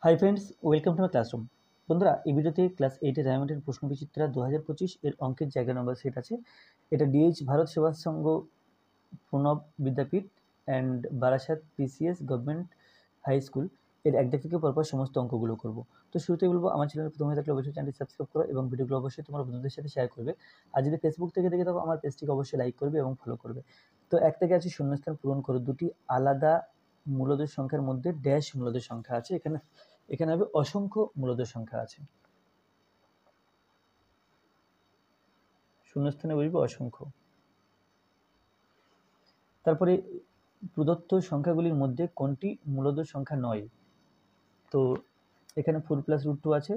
Hi friends, welcome to my classroom. বন্ধুরা, এই ভিডিওতে ক্লাস 8-এর রায়মার্টিন প্রশ্ন বিচিত্রা 2025 এর অঙ্কের জায়গা নম্বর সেট আছে। এটা DH Bharat Seva Sangha Pranab Vidyapith and Barasat PCS government high school এর একদিক থেকে পরপর সমস্ত অঙ্কগুলো করব। তো শুরুতেই বলবো, আমার চ্যানেল প্রথম হয়ে থাকলে অবশ্যই চ্যানেলটি সাবস্ক্রাইব করো এবং ভিডিওগুলো অবশ্যই তোমার বন্ধুদের সাথে শেয়ার করবে। আর যদি ফেসবুক থেকে দেখে থাকো, আমার পেজটিকে অবশ্যই লাইক করবে এবং ফলো করবে। তো এক থেকে আছে শূন্যস্থান পূরণ করো। দুটি আলাদা মূলদের সংখ্যার মধ্যে ড্যাশ মূলদের সংখ্যা আছে। এখানে হবে অসংখ্য মূলদের সংখ্যা আছে। শূন্যস্থানে বলবো অসংখ্য। তারপরে প্রদত্ত সংখ্যাগুলির মধ্যে কোনটি মূলদের সংখ্যা নয়? তো এখানে 4+√2 আছে।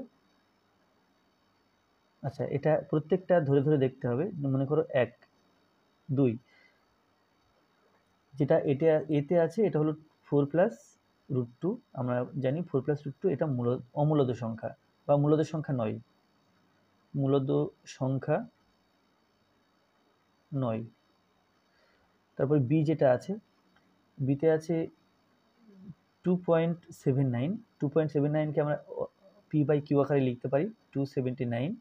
আচ্ছা, এটা প্রত্যেকটা ধরে ধরে দেখতে হবে। মনে করো 1, 2, যেটা এতে আছে এটা হলো 4+√2। আমরা জানি 4+√2 এটা অমূলদ সংখ্যা বা মূলদ সংখ্যা নয়। মূলদ সংখ্যা নয়। তারপর বি যেটা আছে, বিতে আছে 2.79। 2.79কে আমরা p/q আকারে লিখতে পারি 279।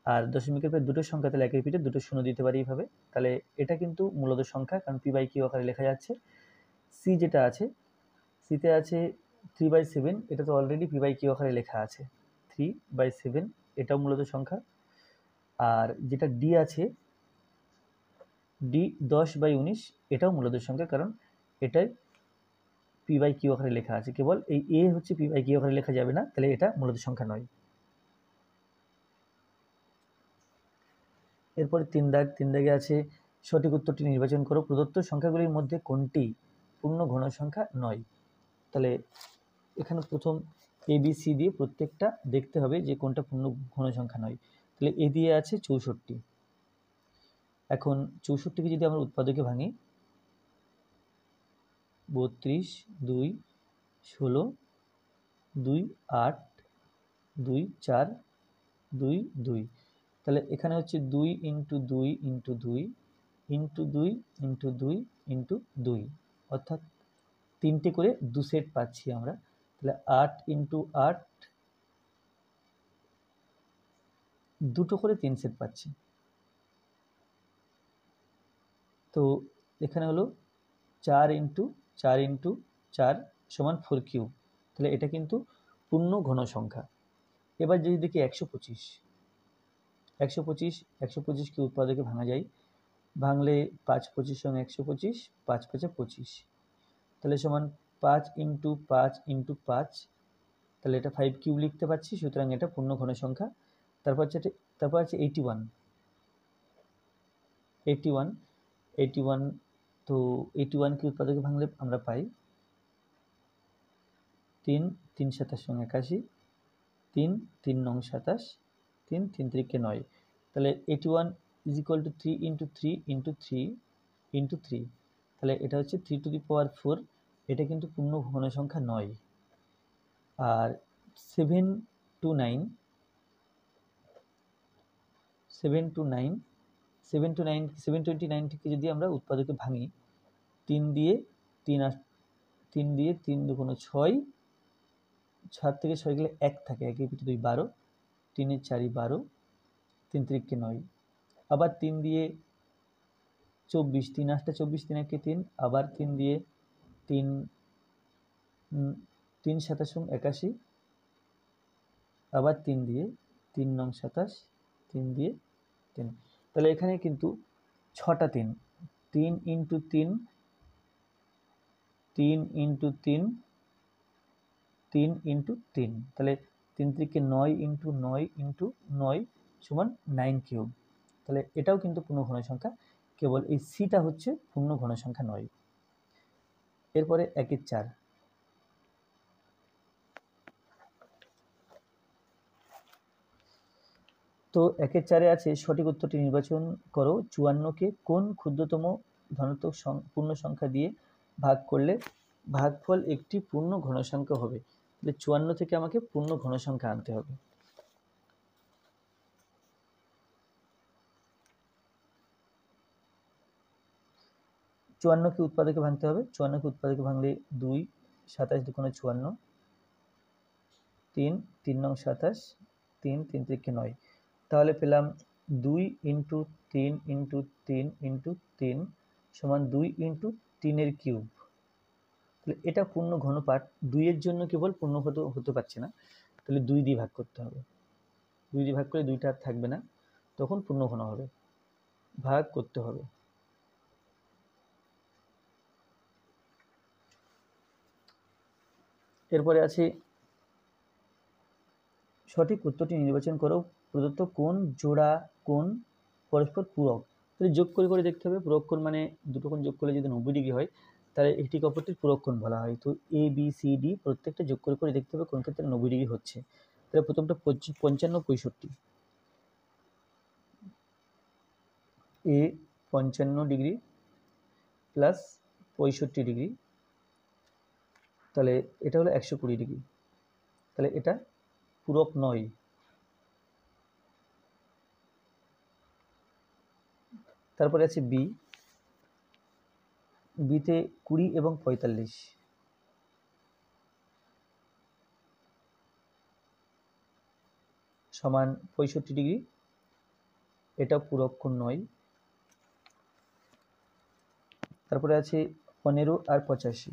আর দশমিকের পরে দুটো সংখ্যা, তাহলে একের পিঠে দুটো শূন্য দিতে পারি এইভাবে। তাহলে এটা কিন্তু মূলদ সংখ্যা, কারণ p/q আকারে লেখা যাচ্ছে। সি যেটা আছে, সিতে আছে 3/7। এটা তো অলরেডি p/q আকারে লেখা আছে 3/7, এটাও মূলদ সংখ্যা। আর যেটা ডি আছে, ডি 10/19, এটাও মূলদ সংখ্যা, কারণ এটাই p/q আকারে লেখা আছে। কেবল এই এ হচ্ছে p/q আকারে লেখা যাবে না, তাহলে এটা মূলদ সংখ্যা নয়। এরপরে তিন দাগে আছে সঠিক উত্তরটি নির্বাচন করো। প্রদত্ত সংখ্যাগুলির মধ্যে কোনটি পূর্ণ ঘন সংখ্যা নয়? তাহলে এখানে প্রথম ABC দিয়ে প্রত্যেকটা দেখতে হবে যে কোনটা পূর্ণ ঘন সংখ্যা নয়। তাহলে এ দিয়ে আছে 64। এখন 64কে যদি আমরা উৎপাদকে ভাঙি, 32, 2, 16, 2, 8, 2, 4, 2, 2। তাহলে এখানে হচ্ছে 2 × 2 × 2 × 2 × 2 × 2, অর্থাৎ তিনটে করে দু সেট পাচ্ছি আমরা। তাহলে 8 × 8, দুটো করে 3 সেট পাচ্ছি। তো এখানে হলো 4 × 4 × 4 = 4³ তাহলে এটা কিন্তু পূর্ণ ঘন সংখ্যা। এবার যদি দেখি 125, 125কে উৎপাদকে ভাঙা যায়। ভাঙলে 5 × 25 = 125, 5 × 5 = 25, তাহলে সমান 5 × 5 × 5, তাহলে এটা 5³ লিখতে পাচ্ছি, সুতরাং এটা পূর্ণ ঘন সংখ্যা। তারপর আছে 81। তো 81কে উৎপাদকে ভাঙলে আমরা পাই 3 3 × 7 = 81, 3 3 × 9 = 27, 3 3 3 = 9। তাহলে 81 = 3 × 3 × 3 × 3, তাহলে এটা হচ্ছে 3⁴। এটা কিন্তু পূর্ণ ঘন সংখ্যা নয়। আর 729কে যদি আমরা উৎপাদকে ভাঙি, 3 দিয়ে 3 দিয়ে 3 × 2 = 6, 7 থেকে 6 গেলে 1 থাকে, 1 × 2 = 12, 3 × 4 = 12, 3 3 = 9। আবার 3 দিয়ে 24, 3 8 = 24, 3 1 = 3, আবার 3 দিয়ে 3 3 7 = 81, আবার 3 দিয়ে 3 9 = 27, 3 দিয়ে 3। তাহলে এখানে কিন্তু 6টা 3, 3 × 3, 3 × 3, 3 × 3, তাহলে 3 3 = 9 × 9 × 9 = 9³। তাহলে এটাও কিন্তু পূর্ণ ঘন সংখ্যা, কেবল এই সিটা হচ্ছে পূর্ণ ঘন সংখ্যা নয়। এরপরে 1 এর 4। তো 1 এর 4-এ আছে সঠিক উত্তরটি নির্বাচন করো। 54কে কোন ক্ষুদ্রতম ধনাত্মক পূর্ণ সংখ্যা দিয়ে ভাগ করলে ভাগফল একটি পূর্ণ ঘন সংখ্যা হবে? তাহলে 54 থেকে আমাকে পূর্ণ ঘন সংখ্যা আনতে হবে। চুয়ান্নকে উৎপাদকে ভাঙতে হবে। 54কে উৎপাদকে ভাঙলে 2, 27 × 2 = 54, 3 3 নং 27 3 3 3 9, তাহলে পেলাম 2 ইন্টু 3 ইন্টু 3 ইন্টু 3 সমান 2 ইন্টু 3 কিউব। তাহলে এটা পূর্ণ ঘনপাঠ, 2 এর জন্য কেবল পূর্ণ হতে পারছে না, তাহলে 2 দিয়ে ভাগ করতে হবে, 2 দিয়ে ভাগ করে 2টা আর থাকবে না, তখন পূর্ণ ঘন হবে, ভাগ করতে হবে। এরপরে আছে সঠিক উত্তরটি নির্বাচন করো, প্রদত্ত কোন জোড়া কোণ পরস্পর পূরক। তাহলে যোগ করে করে দেখতে হবে, পূরক কোণ মানে দুটো কোণ যোগ করলে যদি 90 ডিগ্রি হয় তাহলে একটিকে অপরটির পূরক কোণ বলা হয়। তো এ বি সি ডি প্রত্যেকটা যোগ করে করে দেখতে হবে কোন ক্ষেত্রে 90 ডিগ্রি হচ্ছে। তাহলে প্রথমটা 55 65, এ 55 ডিগ্রি প্লাস 65 ডিগ্রি, তাহলে এটা হলো 120 ডিগ্রি, তাহলে এটা পূরক নয়। তারপরে আছে বি, বিতে 20 এবং 45 সমান 65 ডিগ্রি, এটা পূরক কোণ নয়। তারপরে আছে 15 আর 85,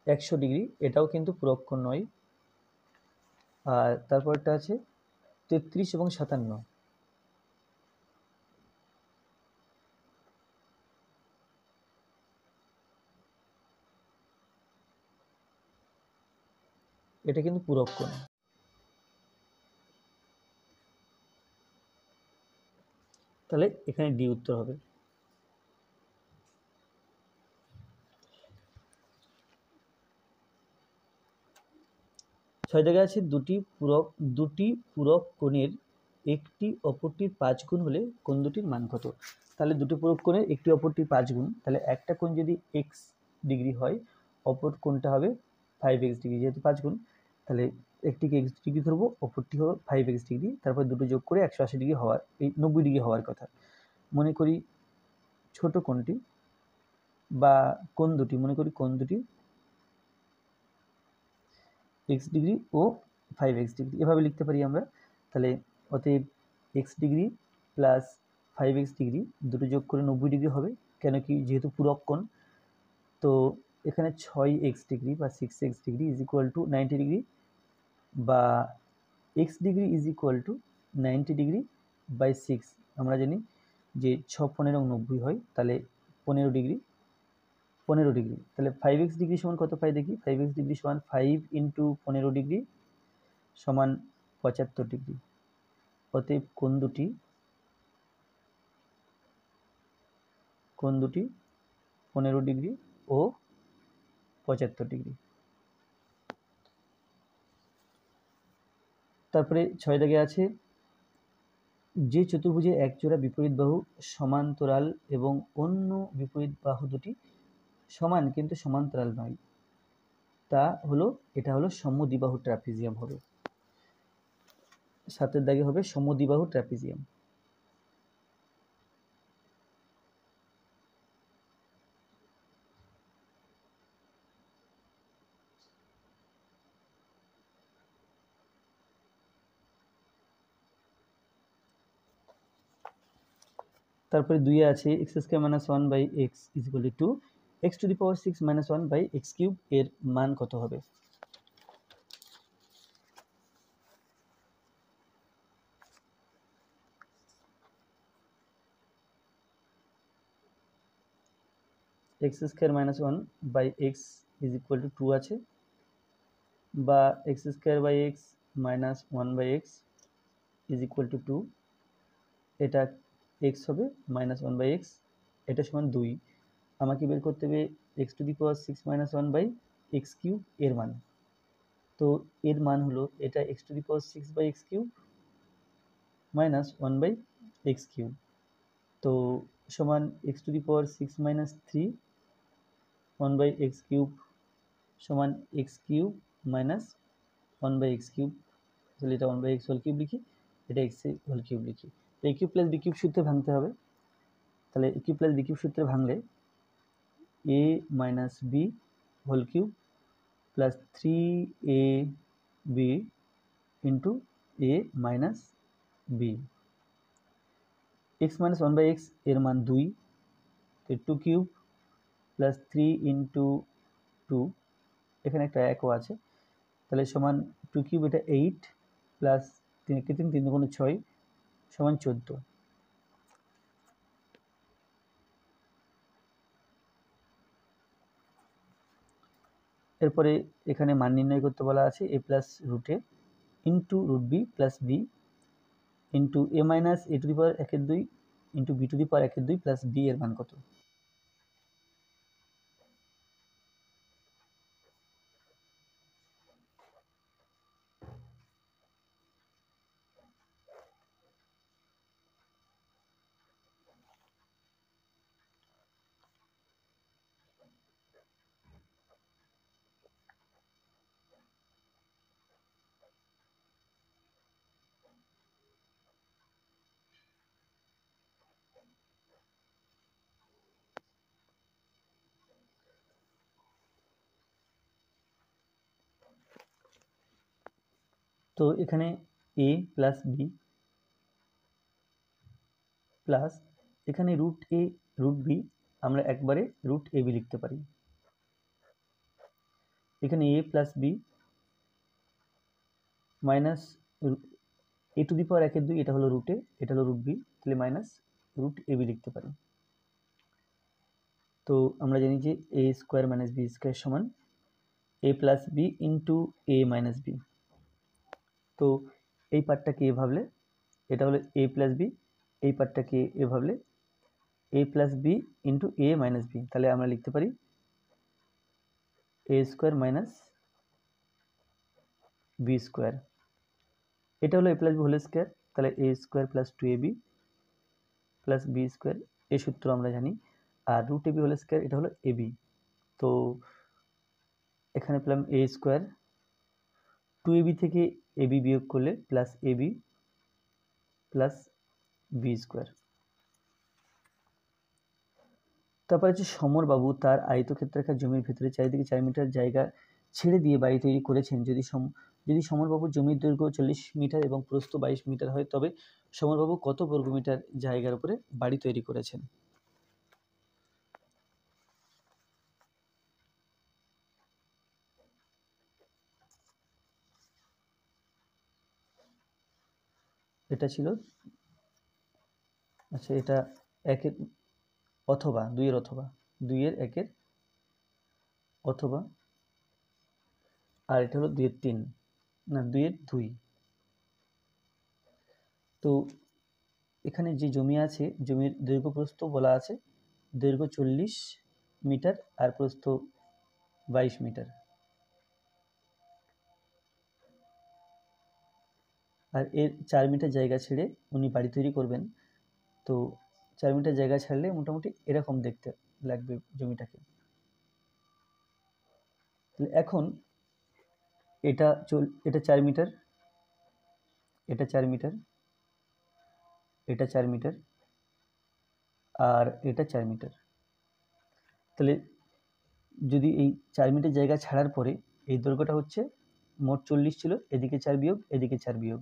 100 ডিগ্রি, এটাও কিন্তু পূরক কোণ নয়। আর তারপরটা আছে 33 এবং 57, এটা কিন্তু পূরক কোণ। তাহলে এখানে ডি উত্তর হবে। ছয় জায়গায় আছে দুটি পূরক কোণের একটি অপরটির 5 গুণ হলে কোণ দুটির মান কত। তাহলে দুটি পূরক কোণের একটি অপরটির 5 গুণ, তাহলে একটা কোণ যদি x ডিগ্রি হয় অপর কোণটা হবে 5x ডিগ্রি, যেহেতু 5 গুণ তাহলে একটিকে x ডিগ্রি ধরবো, অপরটি হবে 5x ডিগ্রি, তারপর দুটো যোগ করে 180 ডিগ্রি হওয়ার, এই 90 ডিগ্রি হওয়ার কথা। মনে করি ছোট কোণটি বা কোণ দুটি, মনে করি কোণ দুটি x ডিগ্রি ও 5x ডিগ্রি, এভাবে লিখতে পারি আমরা। তাহলে অতএব x degree plus 5x degree দুটো যোগ করে 90 ডিগ্রি হবে, কেন কি যেহেতু পূরক কোণ। তো এখানে 6x ডিগ্রি বা 6x degree is equal to 90 degree, বা x degree is equal to 90 degree by 6। আমরা জানি যে 6 15 90 হয়, তাহলে 15 ডিগ্রি, তাহলে 5x ডিগ্রি সমান কত পাই দেখি। 5x ডিগ্রি সমান 5 ইন্টু 15 ডিগ্রি সমান 75 ডিগ্রি। অতএব কোণ দুটি 15 ডিগ্রি ও 75 ডিগ্রি। তারপরে 6 দাগে আছে যে চতুর্ভুজে এক জোড়া বিপরীত বাহু সমান্তরাল এবং অন্য বিপরীত বাহু দুটি সমান কিন্তু সমান্তরাল নয়, তা হলো এটা হলো সমদ্বিবাহু ট্রাপিজিয়াম হবে। 7 দাগে হবে সমদ্বিবাহু ট্রাপিজিয়াম। তারপরে 2 এ আছে x square minus 1 by x is equal to 2, x to the power 6 minus 1 by x cube এর মান কত হবে। x square minus 1 by x is equal to 2 আছে, বা x square by x minus 1 by x is equal to 2, এটা x হবে minus 1 by x, এটা সমান 2। আমাকে বের করতে হবে x to the power 6 minus 1 by x cube এর মান। তো এর মান হলো এটা x to the power 6 by x cube minus 1 by x cube, তো সমান x to the power 6 minus 3 1 by x cube সমান x cube minus 1 by x cube. তাহলে এটা 1 বাই x হোল কিউব লিখি, এটা x হোল কিউব লিখি। তো a cube plus b cube সূত্রে ভাঙতে হবে, তাহলে a cube plus b cube সূত্রে ভাঙলে a minus b whole cube plus 3ab into a minus b। x minus 1 by x এর মান 2, তো 2 কিউব প্লাস 3 ইন্টু 2, এখানে একটা একও আছে, তাহলে সমান 2 কিউব এটা 8 প্লাস 3 কে 3 3 দুগুণে 6 সমান 14। এরপরে এখানে মান নির্ণয় করতে বলা আছে a plus root A into root B plus B into A minus A to the power 1/2 into B to the power 1/2 plus B এর মান কত। তো এখানে a প্লাস বি প্লাস এখানে রুট এ রুট বি আমরা একবারে root A B লিখতে পারি। এখানে a plus B minus A to the power 1/2, এটা হলো রুট এ, এটা হলো রুট বি, তাহলে মাইনাস রুট এ বি লিখতে পারি। তো আমরা জানি যে এ স্কোয়ার মাইনাস বি স্কোয়ার সমান এ plus B into A minus B. তো এই পার্টটাকে এ ভাবলে এটা হলো এ প্লাস বি, এই পার্টটাকে এ ভাবলে A plus B into A minus B, তাহলে আমরা লিখতে পারি A square minus B square. এটা হলো A plus B whole square, তাহলে A square plus 2ab plus B square, এই সূত্র আমরা জানি। আর রুট এবি হোল স্কোয়ার এটা হলো এবি, তো এখানে পেলাম এ স্কোয়ার, 2ab থেকে এবি বিয়োগ করলে plus AB plus B square. তারপর হচ্ছে সমরবাবু তার আয়তক্ষেত্রাকার জমির ভেতরে চারিদিকে 4 মিটার জায়গা ছেড়ে দিয়ে বাড়ি তৈরি করেছেন। যদি সমরবাবুর জমির দৈর্ঘ্য 40 মিটার এবং প্রস্থ 22 মিটার হয়, তবে সমরবাবু কত বর্গমিটার জায়গার উপরে বাড়ি তৈরি করেছেন। এটা ছিল, আচ্ছা এটা 1-এর অথবা 2-এর অথবা 2-এর 1-এর অথবা, আর এটা হলো 2-এর 3, না 2-এর 2। তো এখানে যে জমি আছে, জমির দৈর্ঘ্য প্রস্থ বলা আছে, দৈর্ঘ্য 40 মিটার আর প্রস্থ 22 মিটার। আর এর 4 মিটার জায়গা ছেড়ে উনি বাড়ি তৈরি করবেন। তো 4 মিটার জায়গা ছাড়লে মোটামুটি এরকম দেখতে লাগবে জমিটাকে। এখন এটা 4 মিটার, এটা 4 মিটার, এটা 4 মিটার, আর এটা 4 মিটার। তাহলে যদি এই 4 মিটার জায়গা ছাড়ার পরে এই দৈর্ঘ্যটা হচ্ছে মোট 40 ছিল, এদিকে 4 বিয়োগ এদিকে 4 বিয়োগ,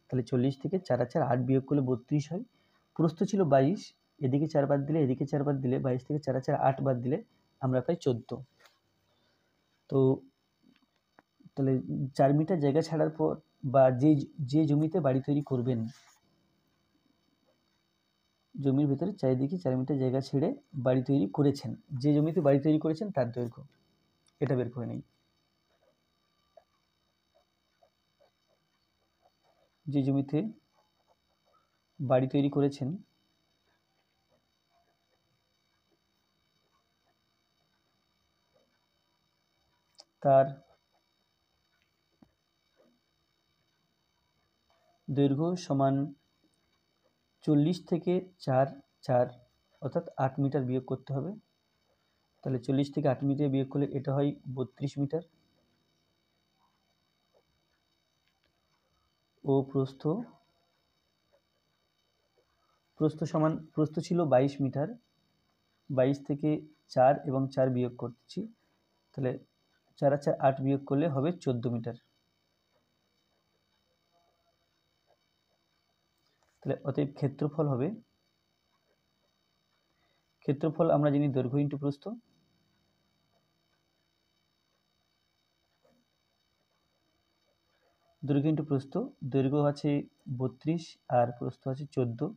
তাহলে 40 থেকে 4 আর 4 8 বিয়োগ করলে 32 হয়। প্রস্থ ছিল 22, এদিকে 4 বাদ দিলে এদিকে 4 বাদ দিলে 22 থেকে 4 আর 4 8 বাদ দিলে আমরা পাই 14। তো তাহলে 4 মিটার জায়গা ছাড়ার পর বা যে জমিতে বাড়ি তৈরি করবেন, জমির ভিতরে চারিদিকে 4 মিটার জায়গা ছেড়ে বাড়ি তৈরি করেছেন, যে জমিতে বাড়ি তৈরি করেছেন তার দৈর্ঘ্য এটা বের করে নেই। যে জমিতে বাড়ি তৈরি করেছেন তার দৈর্ঘ্য সমান 40 থেকে 4 অর্থাৎ 8 মিটার বিয়োগ করতে হবে। তাহলে 40 থেকে 8 মিটার বিয়োগ করলে এটা হয় 32 মিটার। ও প্রস্থ সমান, প্রস্থ ছিল 22 মিটার, 22 থেকে 4 এবং 4 বিয়োগ করছি, তাহলে 4 আর 4 8 বিয়োগ করলে হবে 14 মিটার। তাহলে অতএব ক্ষেত্রফল হবে, ক্ষেত্রফল আমরা জানি দৈর্ঘ্য ইন্টু প্রস্থ। দৈর্ঘ্য ইন্টু প্রস্থ, দৈর্ঘ্য আছে 32 আর প্রস্থ আছে 14,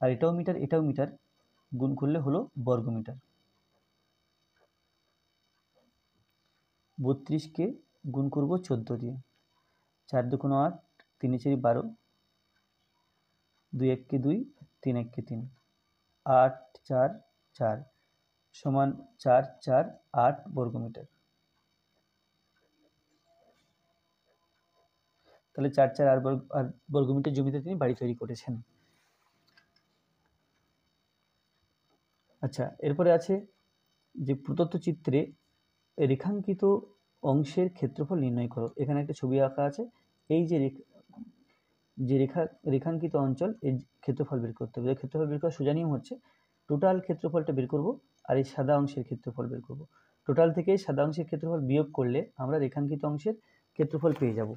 আর এটাও মিটার এটাও মিটার, গুণ করলে হলো বর্গ মিটার। 32কে গুণ করব 14 দিয়ে, 4 2 8, 3 4 12, 2 1 কে 2, 3 1 কে 3, 8 4 4 সমান 4 4 8 বর্গ মিটার। তাহলে 4 4 8 বর্গ মিটার জমিতে তিনি বাড়ি তৈরি করেছেন। আচ্ছা, এরপরে আছে যে প্রদত্ত চিত্রে রেখাঙ্কিত অংশের ক্ষেত্রফল নির্ণয় করো। এখানে একটা ছবি আঁকা আছে, এই যে রেখাঙ্কিত অঞ্চল এর ক্ষেত্রফল বের করতে হবে। ক্ষেত্রফল বের করার সোজা নিয়ম হচ্ছে টোটাল ক্ষেত্রফলটা বের করব আর এই সাদা অংশের ক্ষেত্রফল বের করব। টোটাল থেকে সাদা অংশের ক্ষেত্রফল বিয়োগ করলে আমরা রেখাঙ্কিত অংশের ক্ষেত্রফল পেয়ে যাব।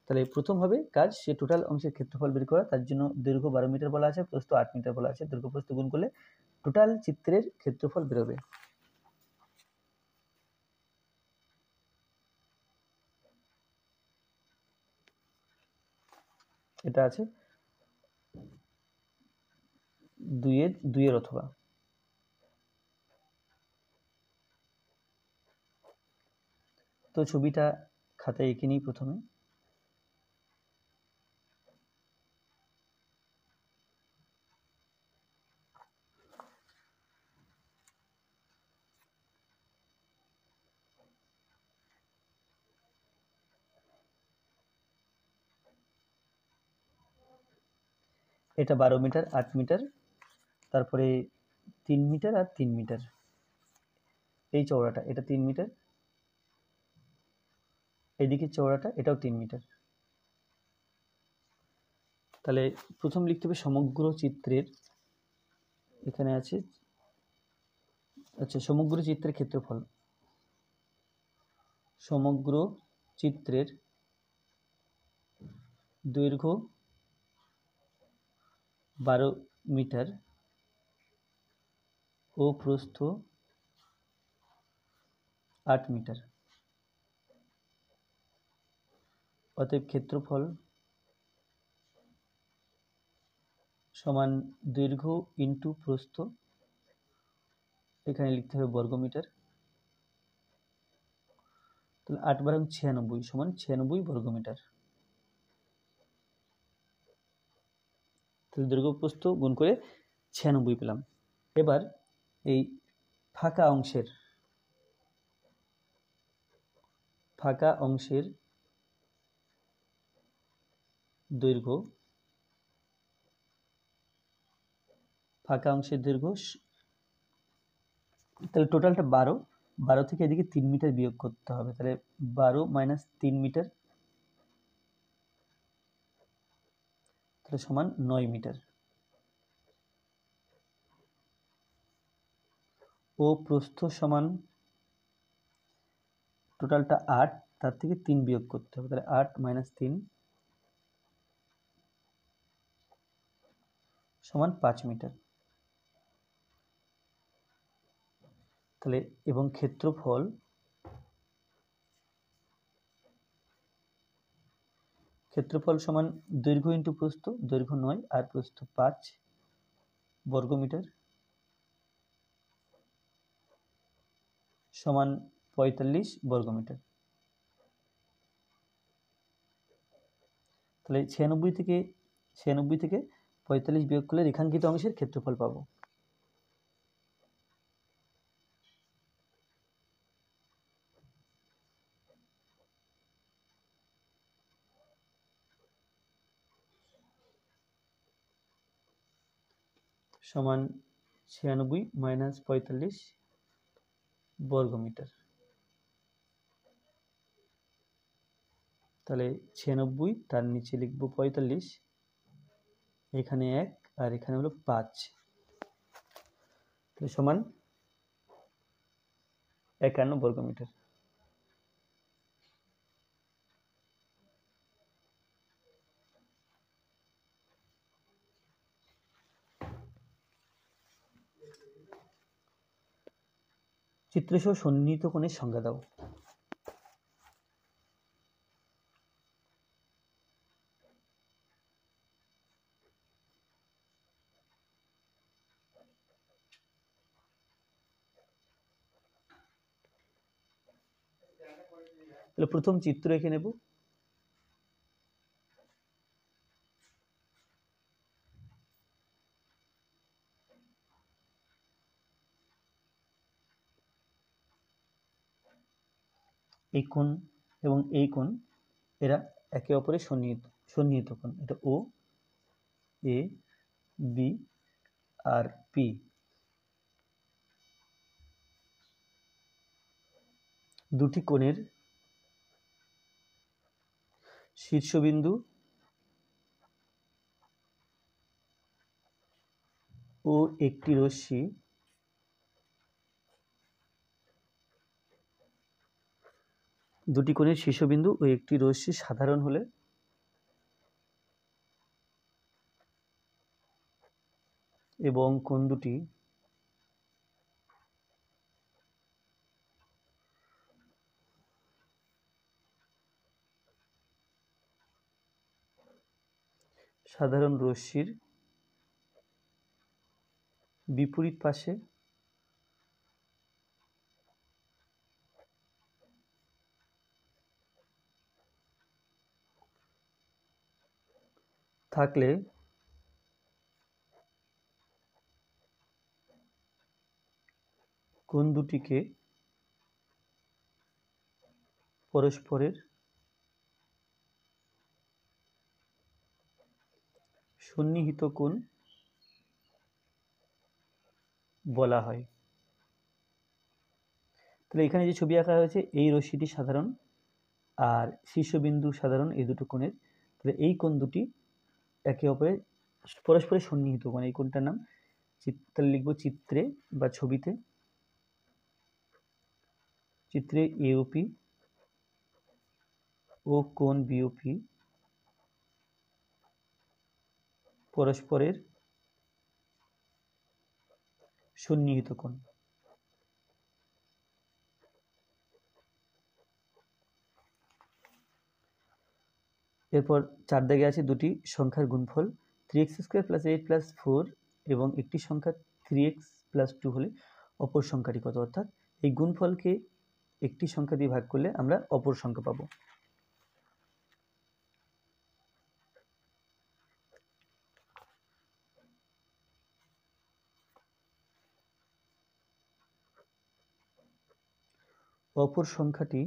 তাহলে প্রথম হবে কাজ সে টোটাল অংশের ক্ষেত্রফল বের করা। তার জন্য দৈর্ঘ্য 12 মিটার বলা আছে, প্রস্থ 8 মিটার বলা আছে, দৈর্ঘ্য প্রস্থ গুণ করলে টোটাল চিত্রের ক্ষেত্রফল বেরোবে। এটা আছে 2 এর অথবা। তো ছবিটা খাতায় এঁকে নিই প্রথমে। এটা 12 মিটার 8 মিটার, তারপরে 3 মিটার আর 3 মিটার, এই চওড়াটা এটা 3 মিটার, এদিকে চওড়াটা এটাও 3 মিটার। তাহলে প্রথম লিখতে হবে সমগ্র চিত্রের, এখানে আছে আচ্ছা সমগ্র চিত্রের ক্ষেত্রফল, সমগ্র চিত্রের দৈর্ঘ্য 12 মিটার ও প্রস্থ 8 মিটার। অতএব ক্ষেত্রফল সমান দৈর্ঘ্য ইন্টু প্রস্থ, এখানে লিখতে হবে বর্গ মিটার। তাহলে 8 বারং 96 সমান 96 বর্গ মিটার। তাহলে দৈর্ঘ্য প্রস্থ গুণ করে 96 পেলাম। এবার এই ফাঁকা অংশের দৈর্ঘ্য, তাহলে টোটালটা 12 থেকে এদিকে 3 মিটার বিয়োগ করতে হবে। তাহলে 12 মাইনাস 3 মিটার, তাহলে সমান 9 মিটার। ও প্রস্থ সমান টোটালটা 8, তার থেকে 3 বিয়োগ করতে হবে, তাহলে 8 মাইনাস 3 সমান 5 মিটার। তাহলে এবং ক্ষেত্রফল সমান দৈর্ঘ্য ইন্টু প্রস্থ, দৈর্ঘ্য 9 আর প্রস্থ 5 বর্গ মিটার সমান 45 বর্গ মিটার। তাহলে 96 থেকে 45 বিয়োগ করলে রেখাঙ্কিত অংশের ক্ষেত্রফল পাবো। সমান 96 মাইনাস 45 বর্গ মিটার। তাহলে 96, তার নিচে লিখবো 45, এখানে 1 আর এখানে হলো 5। সমান 51 বর্গমিটার। চিত্রসহ সন্নিহিত কোণের সংজ্ঞা দাও। তাহলে প্রথম চিত্র এঁকে নেব। এই কোণ এবং এই কোণ এরা একে অপরের সন্নিহিত কোণ। এটা ও এ বি আর পি। দুটি কোণের শীর্ষবিন্দু ও একটি রশ্মি সাধারণ হলে এবং কোণ দুটি সাধারণ রশ্মির বিপরীত পাশে থাকলে কোণ দুটিকে পরস্পরের সন্নিহিত কোণ বলা হয়। তাহলে এখানে যে ছবি আঁকা হয়েছে এই রশ্মিটি সাধারণ আর শীর্ষবিন্দু সাধারণ, এই দুটো কোণের। তাহলে এই কোণ দুটি একে অপরের পরস্পরের সন্নিহিত কোণ। এই কোণটার নাম তাহলে লিখব চিত্রে বা ছবিতে, চিত্রে এওপি ও কোণ বিওপি পরস্পরের সন্নিহিত কোণ। এরপর 4 দাগে আছে দুটি সংখ্যার গুণফল 3x² + 8 + 4 এবং একটি সংখ্যা 3x + 2 হলে অপর সংখ্যাটি কত? অর্থাৎ এই গুণফলকে একটি সংখ্যা দিয়ে ভাগ করলে আমরা অপর সংখ্যা পাবো। অপর সংখ্যাটি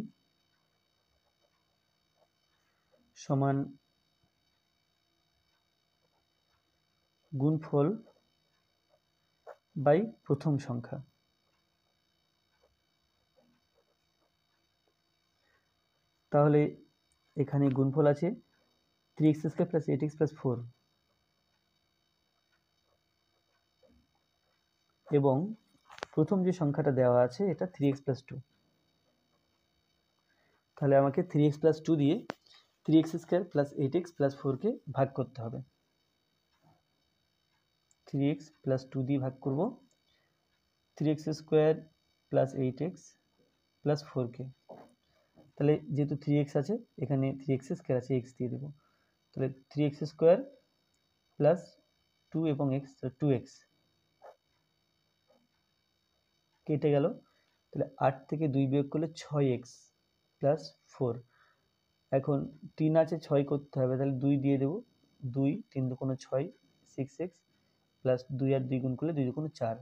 সমান গুণফল বাই প্রথম সংখ্যা। তাহলে এখানে গুণফল আছে 3x² + 8x + 4 এবং প্রথম যে সংখ্যাটা দেওয়া আছে এটা 3x + 2। তাহলে আমাকে 3x + 2 দিয়ে 3x² + 8x + 4 কে ভাগ করতে হবে। 3x + 2 দিয়ে ভাগ করব 3x² + 8x + 4 কে। তাহলে যেহেতু 3x আছে এখানে 3x² আছে, x দিয়ে দেব। তাহলে 3x² + 2 এবং x, 2x কেটে গেল। তাহলে 8 থেকে 2 বিয়োগ করলে 6x + 4। এখন 3 আছে, 6 করতে হবে, তাহলে 2 দিয়ে দেব। 2 3 × 2 = 6, 6x + 2 আর 2 গুণ করলে 2 × 2 = 4।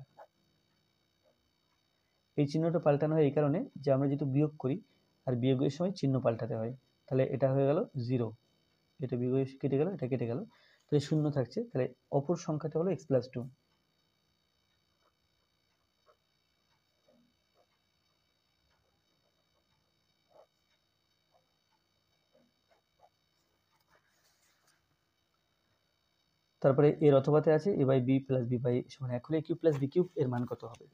এই চিহ্নটা পাল্টানো হয় এই কারণে যে আমরা যেহেতু বিয়োগ করি আর বিয়োগের সময় চিহ্ন পাল্টাতে হয়। তাহলে এটা হয়ে গেল 0, এটা বিয়োগ কেটে গেল, এটা কেটে গেল, তাহলে 0 থাকছে। তাহলে অপর সংখ্যাটা হলো x + 2। তারপরে এর অথবাতে আছে a by B plus B by সমান 1 হলে a cube plus B cube এর মান কত হবে?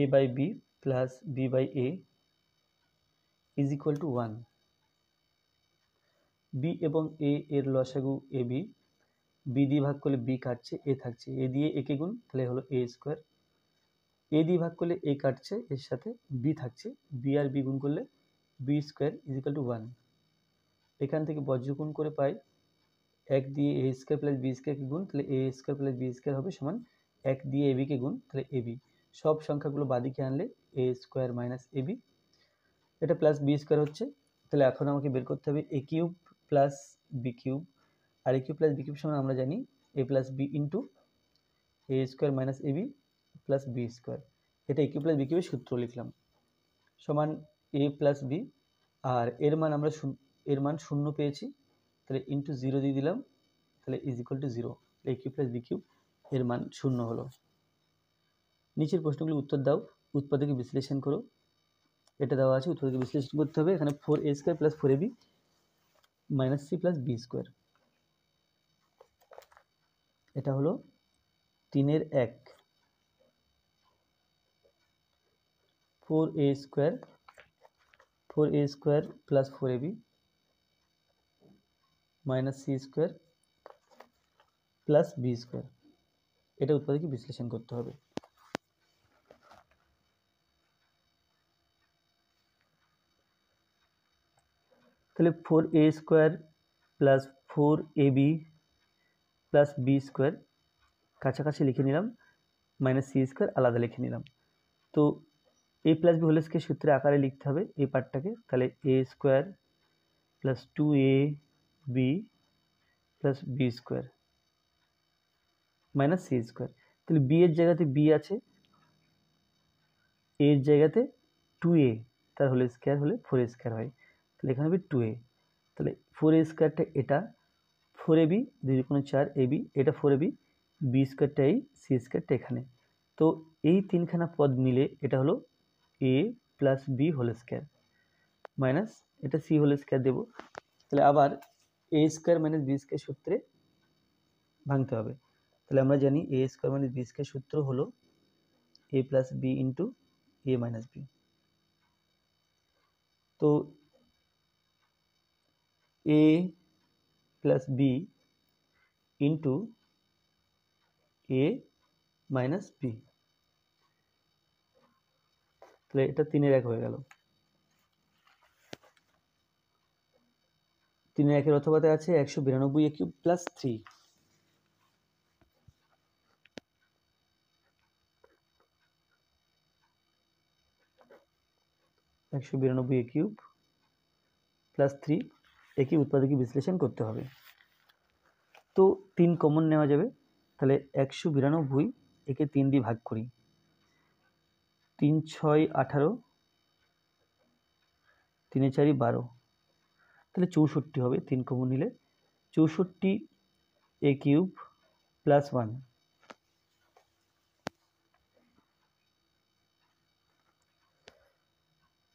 a by B plus B by A is equal to 1। B এবং এ এর লসাগু এ বি, বি দিয়ে ভাগ করলে বি কাটছে, এ থাকছে, এ দিয়ে একে গুণ তাহলে হলো এ স্কোয়ার, এ দিয়ে ভাগ করলে এ কাটছে, এর সাথে বি থাকছে, বি আর বি গুণ করলে B square is equal to 1। এখান থেকে বজ্র গুণ করে পাই 1 দিয়ে এ স্কোয়ার প্লাস বি স্কোয়ারকে গুণ, তাহলে A square plus B square হবে সমান 1 দিয়ে এ বিকে গুণ, তাহলে এ বি। সব সংখ্যাগুলো বাদিকে আনলে এ স্কোয়ার মাইনাস এ বি, এটা প্লাস বি স্কোয়ার হচ্ছে। তাহলে এখন আমাকে বের করতে হবে এ কিউব প্লাস বি কিউব, আর এ কিউব প্লাস বি কিউব সমান আমরা জানি এ plus B into A square minus A B plus B square. এটা এ কিউব প্লাস বি কিউবের সূত্র লিখলাম সমান এ প্লাস বি, আর এর মান আমরা এর মান 0 পেয়েছি, তাহলে ইন্টু 0 দিয়ে দিলাম, তাহলে is equal to 0। A cube plus B cube এর মান 0 হলো। নিচের প্রশ্নগুলি উত্তর দাও, উৎপাদকে বিশ্লেষণ করো। এটা দেওয়া আছে, উৎপাদকে বিশ্লেষণ করতে হবে। এখানে 4a square plus 4ab minus C plus B square, এটা হলো 3-এর 1। 4a square plus 4ab minus C square plus B square, এটা উৎপাদকে বিশ্লেষণ করতে হবে। তাহলে 4a square plus 4ab plus B square কাছাকাছি লিখে নিলাম, মাইনাস সি স্কোয়ার আলাদা লিখে নিলাম। তো A plus B whole square সূত্রে আকারে লিখতে হবে এই পার্টটাকে, তাহলে A square plus 2ab plus B square minus C square. তাহলে বি এর জায়গাতে বি আছে, এর জায়গাতে 2a, তার হোল স্কোয়ার হলে 4a স্কোয়ার হয়, তাহলে এখানে হবে 2a। তাহলে 4a স্কোয়ারটা এটা, 4ab 2 × 4 ab, এটা 4ab, বি স্কোয়ারটা এই, সি স্কোয়ারটা এখানে। তো এই তিনখানা পদ মিলে এটা হলো a plus B whole square minus এটা সি হোল স্কোয়ার দেবো। তাহলে আবার A square minus B square সূত্রে ভাঙতে হবে। তাহলে আমরা জানি A square minus B square সূত্র হলো A plus B into A minus B. তো A plus B into A minus B, তাহলে এটা 3-এর 1 হয়ে গেল। 3-এর 1-এর অথবাতে আছে 192 a cube plus 3। 192 a cube plus 3, একে উৎপাদকে বিশ্লেষণ করতে হবে। তো 3 কমন নেওয়া যাবে, তাহলে 192 একে 3 দিয়ে ভাগ করি, 3 6 18, 3 4 12, তাহলে 64 হবে 3 কমন নিলে। 64 a কিউব প্লাস 1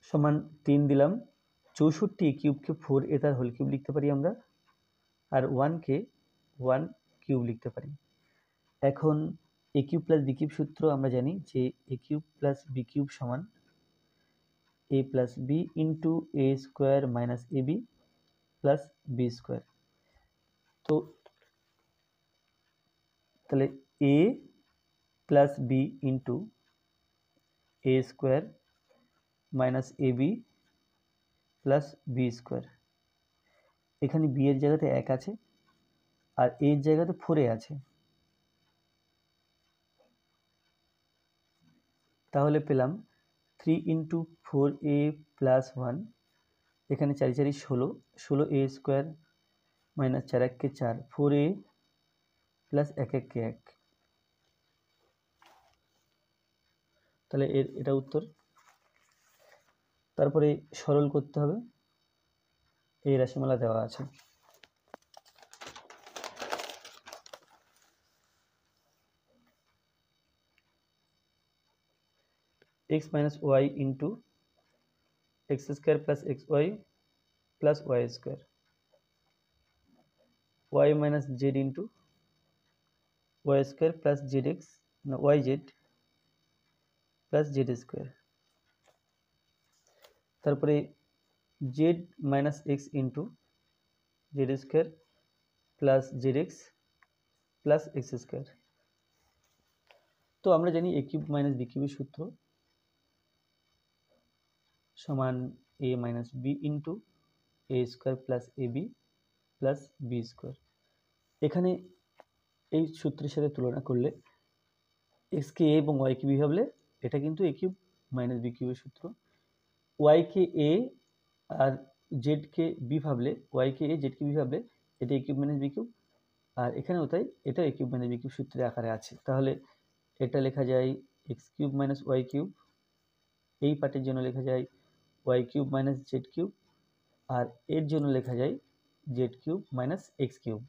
সমান 3 দিলাম। 64 a কিউবকে 4a তার হোল কিউব লিখতে পারি আমরা, আর 1কে 1 কিউব লিখতে পারি। এখন এ কিউব প্লাস বি কিউব সূত্র আমরা জানি যে এ কিউব প্লাস বি কিউব সমান এ plus B into A square minus A B plus B square. তো তাহলে এ plus B into A square minus A B plus B square, এখানে বি এর জায়গাতে 1 আছে আর এর জায়গাতে 4a আছে, তাহলে পেলাম 3 ইন্টু 4a প্লাস 1, এখানে 4 4 16, 16a স্কোয়ার মাইনাস 4 1 কে 4, 4a প্লাস 1 1 কে 1, তাহলে এটা উত্তর। তারপরে সরল করতে হবে, এই রাশিমালা দেওয়া আছে। x minus Y into X square plus X Y plus Y square, Y minus Z into Y square plus Z X ना Y Z plus Z square, তারপরে Z minus X into Z square plus Z X plus X square. তো আমরা জানি এ cube minus B কিউবের সূত্র সমান এ minus B into A square plus A B plus B square. এখানে এই সূত্রের সাথে তুলনা করলে এক্সকে এ এবং ওয়াইকে বি ভাবলে এটা কিন্তু এ কিউব মাইনাস বি কিউবের সূত্র, ওয়াইকে এ আর জেডকে বি ভাবলে ওয়াইকে এ জেডকে বি ভাবলে এটা A cube minus B cube, আর এখানেও তাই, এটা A cube minus B cube সূত্রের আকারে আছে। তাহলে এটা লেখা যায় X cube minus Y cube, এই পার্টের জন্য লেখা যায় Y cube minus Z cube, আর এর জন্য লেখা যায় Z cube minus X cube.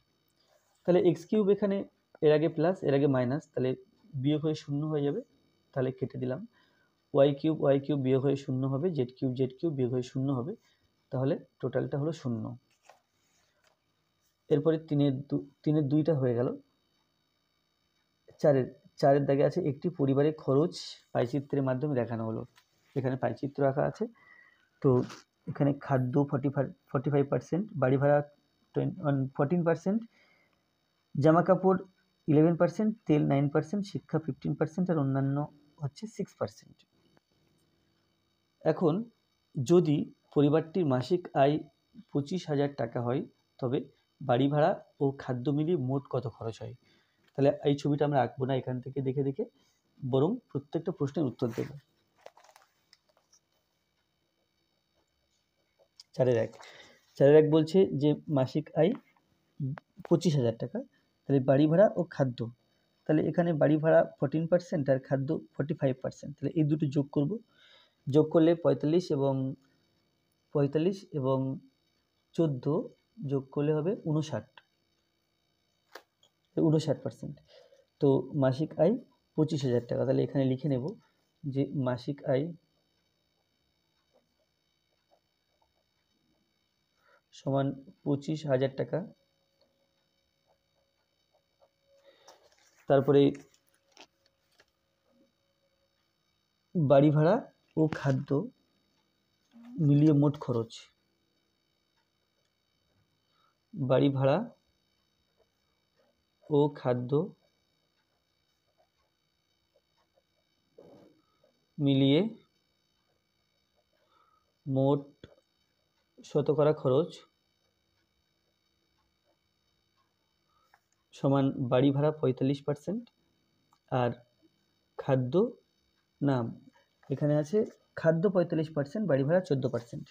তাহলে এক্স কিউব এখানে এর আগে প্লাস এর আগে মাইনাস, তাহলে বিয়োগ হয়ে শূন্য হয়ে যাবে, তাহলে কেটে দিলাম। ওয়াই কিউব বিয়োগ হয়ে শূন্য হবে, জেড কিউব বিয়োগ হয়ে শূন্য হবে, তাহলে টোটালটা হলো শূন্য। এরপরে তিনের দুইটা হয়ে গেল। চারের দাগে আছে একটি পরিবারের খরচ পাইচিত্রের মাধ্যমে দেখানো হলো। এখানে পাইচিত্র আঁকা আছে। তো এখানে খাদ্য 45%, বাড়ি ভাড়া 14%, জামা কাপড় 11%, তেল 9%, শিক্ষা 15% আর অন্যান্য হচ্ছে 6%। এখন যদি পরিবারটির মাসিক আয় 25,000 টাকা হয় তবে বাড়ি ভাড়া ও খাদ্য মিলিয়ে মোট কত খরচ হয়। তাহলে এই ছবিটা আমরা আঁকবো না এখান থেকে দেখে দেখে, বরং প্রত্যেকটা প্রশ্নের উত্তর দেব। 4-1 বলছে যে মাসিক আয় 25,000 টাকা, তাহলে বাড়ি ভাড়া ও খাদ্য, তাহলে এখানে বাড়ি ভাড়া 14% আর খাদ্য 45%, তাহলে এই দুটো যোগ করব, যোগ করলে 45 এবং 14 যোগ করলে হবে 59%। তো মাসিক আয় 25,000 টাকা, তাহলে এখানে লিখে নেব যে মাসিক আয় সমান 25,000 টাকা। তারপরে বাড়ি ভাড়া ও খাদ্য মিলিয়ে মোট খরচ, বাড়ি ভাড়া ও খাদ্য মিলিয়ে মোট শতকরা খরচ সমান বাড়ি ভাড়া 45% আর খাদ্য না, এখানে আছে খাদ্য 45%, বাড়ি ভাড়া 14%,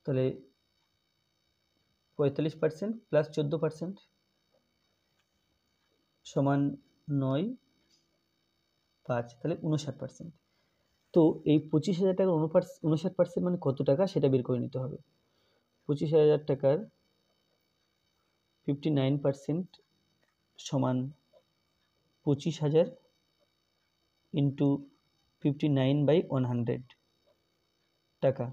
তাহলে 45% প্লাস 14% সমান 9-5, তাহলে 59%। তো এই 25,000 টাকার 59% মানে কত টাকা সেটা বের করে নিতে হবে। 25,000 টাকার 59% সমান 25,000 ইন্টু 59/100 টাকা,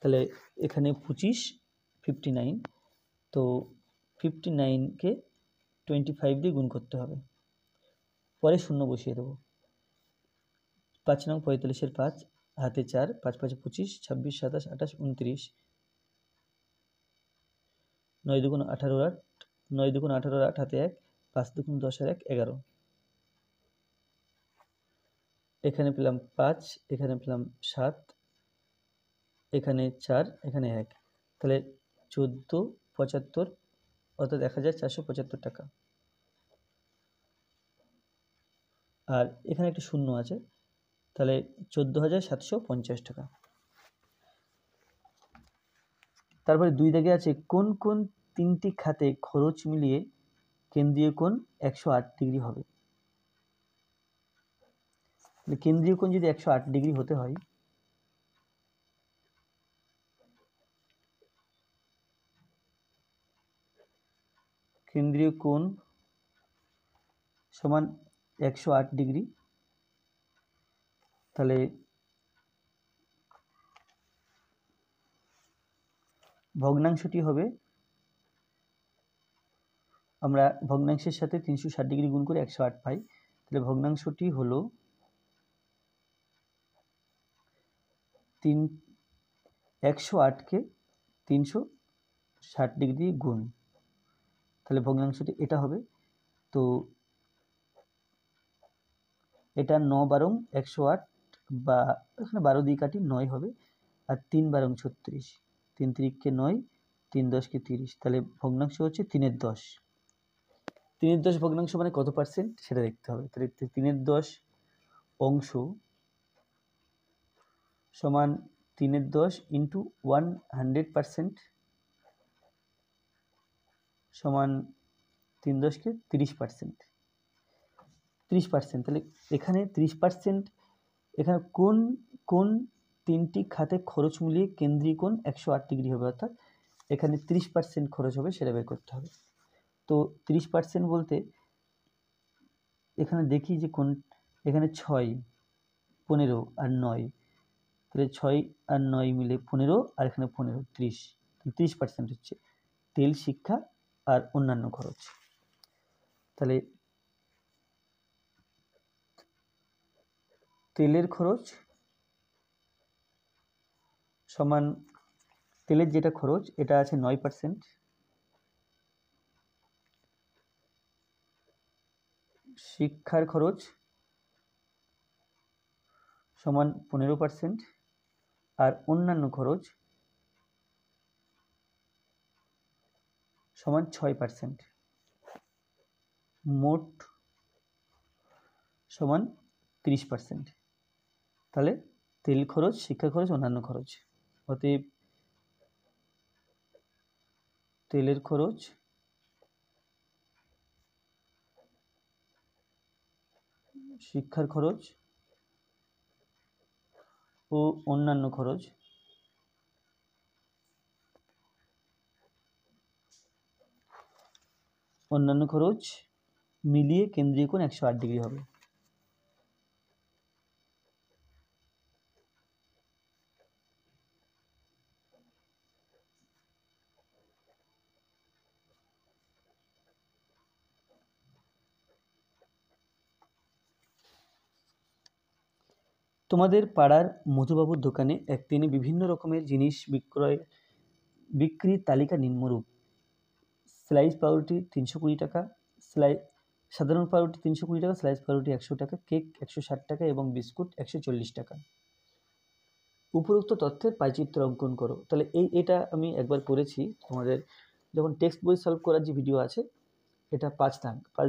তাহলে এখানে 59, তো 59কে 25 দিয়ে গুণ করতে হবে, পরে শূন্য বসিয়ে দেবো। 5 নং 45-এর 5, হাতে 4, 5-5 25, 26, 27, 28, 29, 9 দুগুণ 18 8, 9 দুগুণ 18 8, হাতে 1, 5 দুগুণ 10 আর 1 11, এখানে পেলাম 5, এখানে পেলাম 7, এখানে 4, এখানে 1, তাহলে 1475 অর্থাৎ 1475 টাকা। আর এখানে একটা শূন্য আছে, তাহলে 14,750 টাকা। তারপরে 2 দাগে আছে কোন কোন 3টি খাতে খরচ মিলিয়ে কেন্দ্রীয় কোণ 108 ডিগ্রি হবে। কেন্দ্রীয় কোণ যদি 108 ডিগ্রি হতে হয়, কেন্দ্রীয় কোণ সমান 108 ডিগ্রি। তাহলে ভগ্নাংশটি হবে, আমরা ভগ্নাংশের সাথে 360 ডিগ্রি গুণ করে 108 পাই। তাহলে ভগ্নাংশটি হলো 108কে 360 ডিগ্রি গুণ, তাহলে ভগ্নাংশটি এটা হবে। তো এটা 9 বারং 108, বা এখানে 12 দিয়ে কাটি 9 হবে, আর 3 বারং 36, 3 3কে 9, 3 10কে 30, তাহলে ভগ্নাংশ হচ্ছে 3/10। 3/10 ভগ্নাংশ মানে কত পার্সেন্ট সেটা দেখতে হবে। তাহলে 3/10 অংশ সমান 3/10 ইন্টু 100% সমান 3 10কে 30%। 30%, তাহলে এখানে 30%, এখানে কোন কোন তিনটি খাতে খরচ মিলিয়ে কেন্দ্রীয় কোণ 108 ডিগ্রি হবে, অর্থাৎ এখানে 30% খরচ হবে সেটা বের করতে হবে। তো 30% বলতে এখানে দেখি যে কোন, এখানে 6, 15 আর 9, তাহলে 6 আর 9 মিলে 15, আর এখানে 15, 30, 30% হচ্ছে তেল, শিক্ষা আর অন্যান্য খরচ। তাহলে তেলের খরচ সমান, তেলের যেটা খরচ এটা আছে 9%, শিক্ষার খরচ সমান 15%, আর অন্যান্য খরচ সমান 6%, মোট সমান 30%। তাহলে তেল খরচ, শিক্ষা খরচ, অন্যান্য খরচ, অতএব তেলের খরচ শিক্ষার খরচ ও অন্যান্য খরচ মিলিয়ে কেন্দ্রীয় কোণ 108 ডিগ্রি হবে। তোমাদের পাড়ার মধুবাবুর দোকানে একদিনে বিভিন্ন রকমের জিনিস বিক্রির তালিকা নিম্নরূপ: স্লাইস পাউরুটি 320 টাকা, সাধারণ পাউরুটি 320 টাকা, স্লাইস পাউরুটি 100 টাকা, কেক 160 টাকা এবং বিস্কুট 140 টাকা। উপরোক্ত তথ্যের পাইচিত্র অঙ্কন করো। তাহলে এটা আমি একবার করেছি, তোমাদের যখন টেক্সট বই সলভ করার যে ভিডিও আছে, এটা 5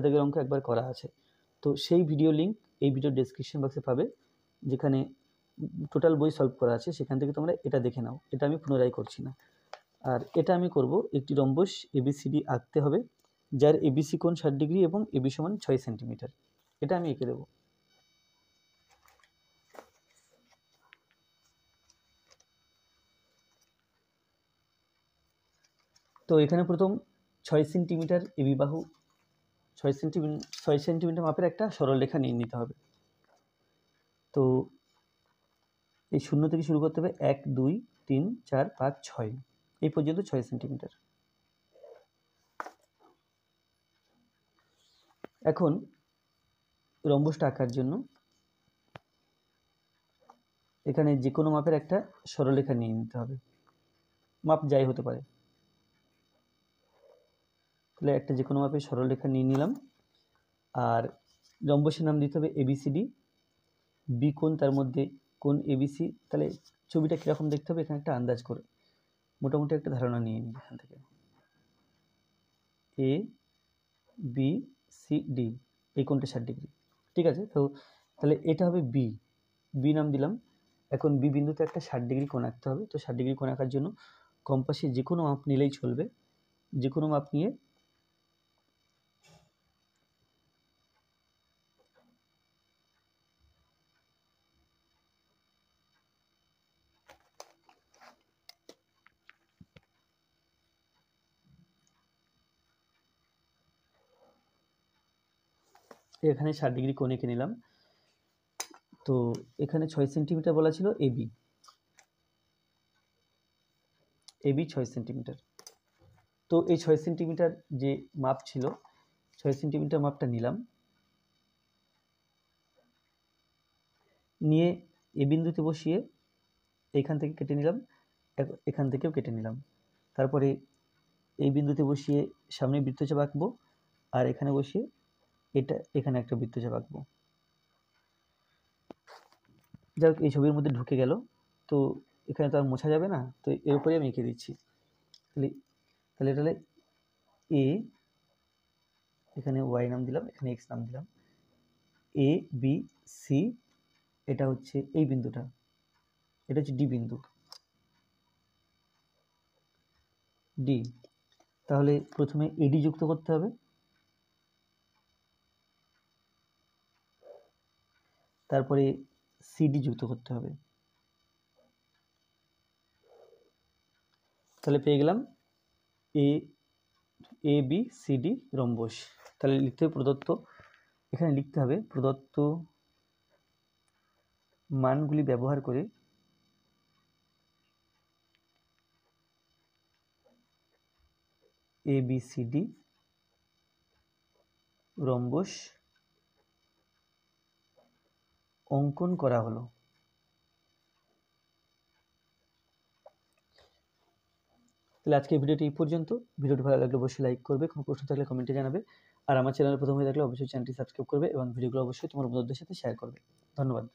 দাগের অঙ্ক একবার করা আছে। তো সেই ভিডিও লিঙ্ক এই ভিডিও ডেসক্রিপশন বক্সে পাবে, যেখানে টোটাল বই সলভ করা আছে, সেখান থেকে তোমরা এটা দেখে নাও। এটা আমি পুনরায় করছি না। আর এটা আমি করব, একটি রম্বস এবিসিডি আঁকতে হবে, যার এবিসি কোণ 60 ডিগ্রি এবং এবি সমান 6 সেন্টিমিটার। এটা আমি এঁকে দেবো। তো এখানে প্রথম 6 সেন্টিমিটার এবি বাহু, 6 সেন্টিমিটার মাপের একটা সরলরেখা নিয়ে নিতে হবে। তো এই 0 থেকে শুরু করতে হবে, 1 2 3 4 5 6, এই পর্যন্ত 6 সেন্টিমিটার। এখন রম্বসটা আঁকার জন্য এখানে যে কোনো মাপের একটা সরলরেখা নিয়ে নিতে হবে, মাপ যাই হতে পারে। তাহলে একটা যে কোনো মাপের সরলরেখা নিয়ে নিলাম, আর রম্বসের নাম দিতে হবে এবিসিডি, বি কোণ, তার মধ্যে কোণ এবিসি। তাহলে ছবিটা কীরকম দেখতে হবে এখানে একটা আন্দাজ করে মোটামুটি একটা ধারণা নিয়ে নিই। এখান থেকে এ বি সি ডি, এই কোণটা 60 ডিগ্রি, ঠিক আছে। তো তাহলে এটা হবে বি নাম দিলাম। এখন বি বিন্দুতে একটা 60 ডিগ্রি কোণ আঁকতে হবে। তো 60 ডিগ্রি কোণ আঁকার জন্য কম্পাসে যে কোনো মাপ নিলেই চলবে, যে কোনো মাপ নিয়ে এখানে 60 ডিগ্রি কোণ এঁকে নিলাম। তো এখানে 6 সেন্টিমিটার বলা ছিল এবি, 6 সেন্টিমিটার। তো এই 6 সেন্টিমিটার যে মাপ ছিল, 6 সেন্টিমিটার মাপটা নিলাম, নিয়ে এ বিন্দুতে বসিয়ে এইখান থেকে কেটে নিলাম, এখান থেকেও কেটে নিলাম। তারপরে এই বিন্দুতে বসিয়ে সামনে বৃত্তচাপ আঁকবো, আর এখানে বসিয়ে এখানে একটা বৃত্তচাপ আঁকবো। যাই হোক, এই ছবির মধ্যে ঢুকে গেল, তো এখানে তো আর মোছা যাবে না, তো এর উপরে আমি এঁকে দিচ্ছি। তাহলে এ, এখানে ওয়াই নাম দিলাম, এখানে এক্স নাম দিলাম, এ বি সি, এটা হচ্ছে এই বিন্দুটা, এটা হচ্ছে ডি বিন্দু, ডি। তাহলে প্রথমে এডি যুক্ত করতে হবে, তারপরে সিডি যুক্ত করতে হবে। তাহলে পেয়ে গেলাম A B C D rhombus. তাহলে লিখতে হবে প্রদত্ত, এখানে লিখতে হবে প্রদত্ত মানগুলি ব্যবহার করে A B C D rhombus অঙ্কন করা হলো। তাহলে আজকে ভিডিওটি এই পর্যন্ত। ভিডিওটি ভালো লাগলে অবশ্যই লাইক করবে, কোনো প্রশ্ন থাকলে কমেন্টে জানাবে, আর আমার চ্যানেলে প্রথম হয়ে থাকলে অবশ্যই চ্যানেলটি সাবস্ক্রাইব করবে এবং ভিডিওগুলো অবশ্যই তোমার বন্ধুদের সাথে শেয়ার করবে। ধন্যবাদ।